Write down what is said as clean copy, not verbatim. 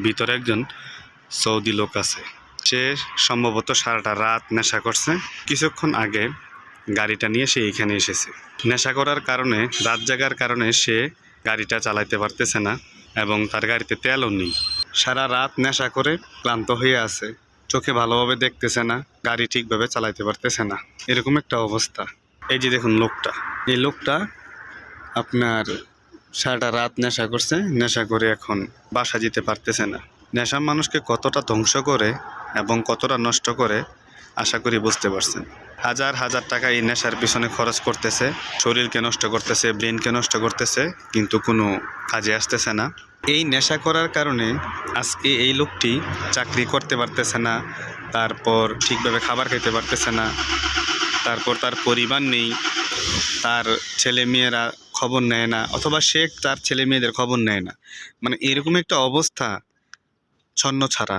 ভিতরে একজন সৌদি লোক আছে। সে সম্ভবত সারাটা রাত নেশা করছে। কিছুক্ষণ আগে গাড়িটা নিয়ে সে এইখানে এসেছে। নেশা করার কারণে, রাত জাগার কারণে সে গাড়িটা চালাতে পারতেছে না এবং তার গাড়িতে তেলও নেই। সারা রাত নেশা করে ক্লান্ত হয়ে আছে, চোখে ভালোভাবে দেখতেছে না, গাড়ি ঠিকভাবে চালাতে পারতেছে না, এরকম একটা অবস্থা। এই যে দেখুন লোকটা, এই লোকটা আপনার সারাটা রাত নেশা করছে, নেশা করে এখন বাসা যেতে পারতেছে না। নেশা মানুষকে কতটা ধ্বংস করে এবং কতটা নষ্ট করে আশা করি বুঝতে পারছেন। হাজার হাজার টাকা এই নেশার পিছনে খরচ করতেছে, শরীরকে নষ্ট করতেছে, ব্রেনকে নষ্ট করতেছে, কিন্তু কোনো কাজে আসতেছে না। এই নেশা করার কারণে আজকে এই লোকটি চাকরি করতে পারতেছে না, তারপর ঠিকভাবে খাবার খেতে পারতেছে না, তারপর তার পরিবার নেই, তার ছেলে মেয়েরা খবর নেয় না, অথবা সে তার ছেলে মেয়েদের খবর নেয় না। মানে এরকম একটা অবস্থা ছন্ন ছাড়া।